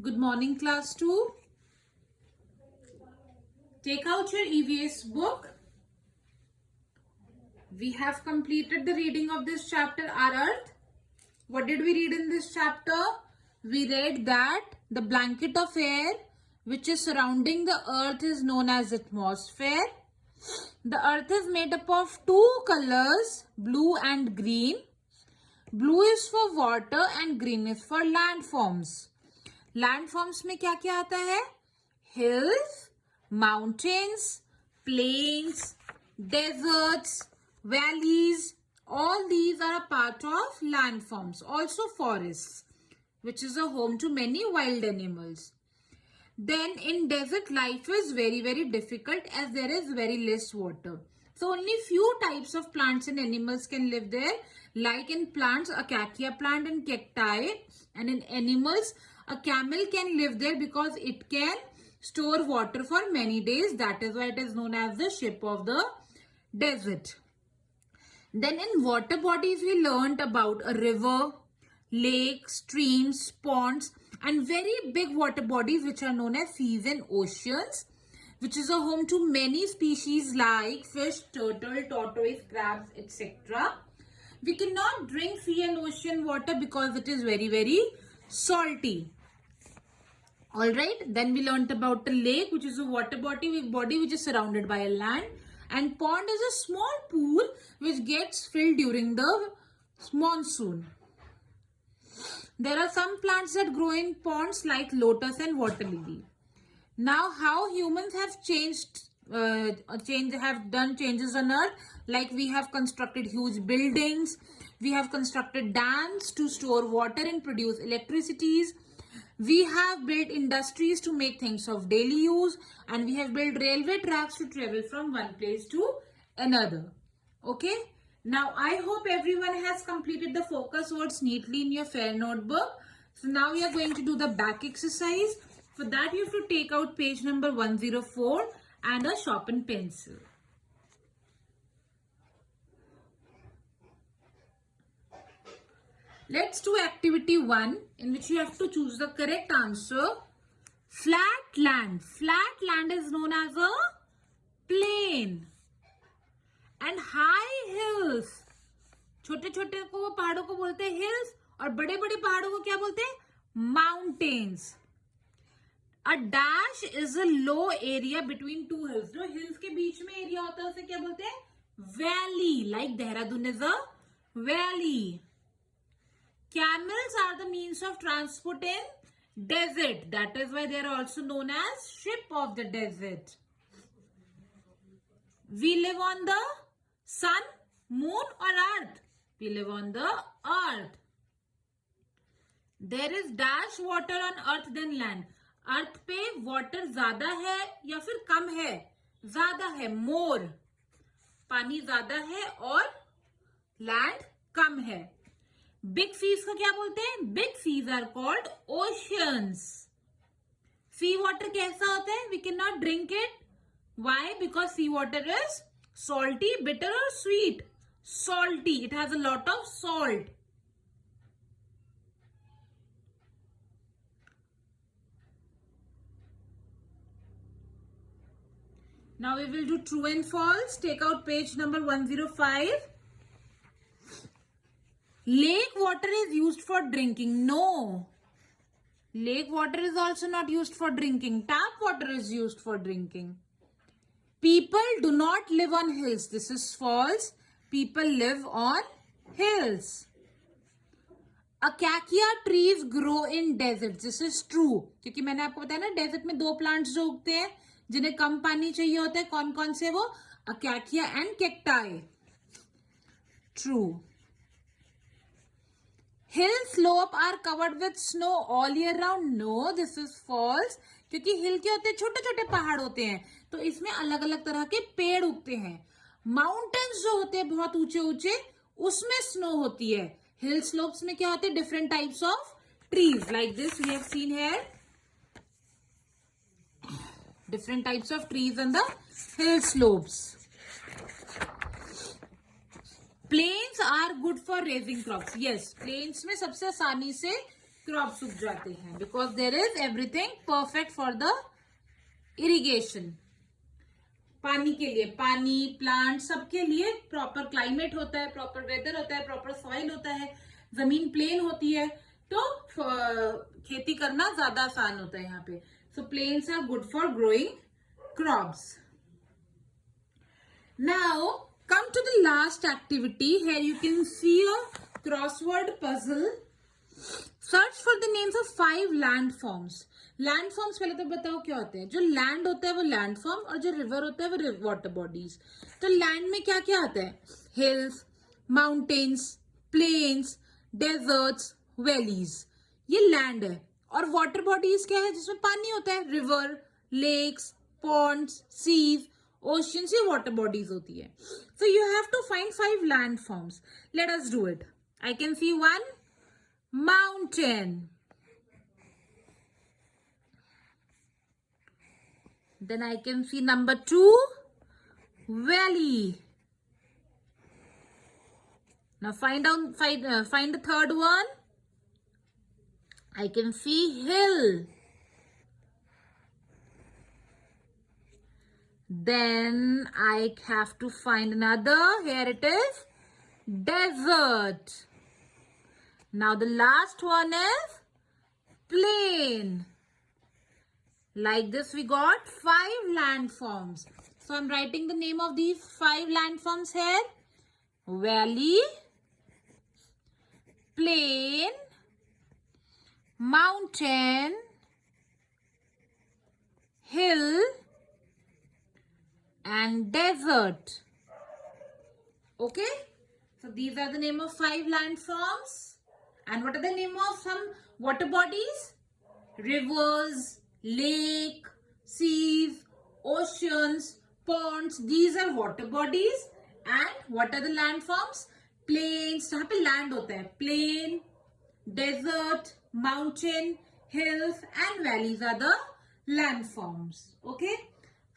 Good morning, class 2. Take out your EVS book. We have completed the reading of this chapter, Our Earth. What did we read in this chapter? We read that the blanket of air which is surrounding the earth is known as atmosphere. The earth is made up of two colors, blue and green. Blue is for water and green is for landforms. Landforms में क्या क्या आता है? Hills, mountains, plains, deserts, valleys, all these are a part of landforms. Also forests, which is a home to many wild animals. Then in desert, life is very, very difficult as there is very less water. So only few types of plants and animals can live there. Like in plants, acacia plant and cacti. And in animals, a camel can live there because it can store water for many days. That is why it is known as the ship of the desert. Then in water bodies, we learned about a river, lakes, streams, ponds, and very big water bodies which are known as seas and oceans, which is a home to many species like fish, turtle, tortoise, crabs, etc. We cannot drink sea and ocean water because it is very, very salty. Alright, then we learnt about the lake, which is a water body which is surrounded by a land, and pond is a small pool which gets filled during the monsoon. There are some plants that grow in ponds like lotus and water lily. Now, how humans have have done changes on Earth, like we have constructed huge buildings, we have constructed dams to store water and produce electricities. We have built industries to make things of daily use, and we have built railway tracks to travel from one place to another. Okay. Now, I hope everyone has completed the focus words neatly in your fair notebook. So now we are going to do the back exercise. For that, you have to take out page number 104 and a sharpened pencil. Let's do activity 1, in which you have to choose the correct answer. Flat land. Flat land is known as a plain. And high hills. छोटे छोटे को पहाड़ों को बोलते हैं hills, और बड़े बड़े पहाड़ों को क्या बोलते हैं? Mountains. A dash is a low area between two hills. जो hills के बीच में एरिया होता है उसे क्या बोलते हैं? Valley. Like Dehradun is a valley. Camels are the means of transport in desert. That is why they are also known as ship of the desert. We live on the sun, moon or earth? We live on the earth. There is dash water on earth than land. अर्थ पे water ज्यादा है या फिर कम है? ज्यादा है, मोर. पानी ज्यादा है और लैंड कम है. बिग सीज को क्या बोलते हैं? Big seas are called oceans. Sea water कैसा होता है? We can not drink it. Why? Because sea water is salty, bitter or sweet? Salty. It has a lot of salt. Now we will do true and false. Take out page number 105. Lake water is used for drinking. No. Lake water is also not used for drinking. Tap water is used for drinking. People do not live on hills. This is false. People live on hills. Acacia trees grow in deserts. This is true. क्योंकि मैंने आपको बताया ना, desert में दो plants जो उगते हैं जिन्हें कम पानी चाहिए होता है. कौन कौन से? वो acacia and cacti. True. Hill slope are covered with snow all year round. No, this is false. क्योंकि हिल के होते हैं छोटे छोटे पहाड़ होते हैं, तो इसमें अलग अलग तरह के पेड़ उगते हैं. माउंटेन्स जो होते हैं बहुत ऊंचे ऊंचे, उसमें स्नो होती है. हिल स्लोप्स में क्या होते हैं? Different types of trees. Like this we have seen here. Different types of trees on the hill slopes. Plains are good for raising crops. Yes, plains में सबसे आसानी से क्रॉप सूख जाते हैं, because there is everything perfect for the irrigation. पानी के लिए, पानी, प्लांट, सबके लिए प्रॉपर क्लाइमेट होता है, प्रॉपर वेदर होता है, प्रॉपर सॉइल होता है, जमीन प्लेन होती है, तो खेती करना ज्यादा आसान होता है यहाँ पे. So plains are good for growing crops. Now come to the last activity. Here you can see a crossword puzzle. Search for the names of 5 landforms. Landforms पहले तो बताओ क्या होते हैं. जो लैंड होता है वो लैंडफॉर्म, और जो रिवर होता है वो वाटर बॉडीज. तो लैंड में क्या क्या आता है? Hills, mountains, plains, deserts, valleys. ये लैंड है. और वाटर बॉडीज क्या है? जिसमें पानी होता है. River, lakes, ponds, seas, oceans, ये water bodies होती है. So you have to find 5 landforms. Let us do it. I can see 1 mountain. Then I can see number 2 valley. Now find the third one. I can see hill. Then I have to find another. Here it is, desert. Now the last one is plain. Like this we got 5 landforms. So I'm writing the name of these 5 landforms here. Valley, plain, mountain, hill, and desert. Okay, so these are the name of 5 landforms. And what are the name of some water bodies? Rivers, lake, seas, oceans, ponds. These are water bodies. And what are the landforms? Plains. जहाँ पे land होता है. Plain, desert, mountain, hills, and valleys are the landforms. Okay.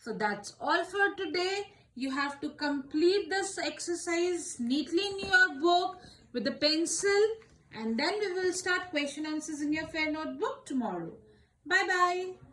So that's all for today. You have to complete this exercise neatly in your book with a pencil, and then we will start question answers in your fair notebook tomorrow. Bye bye.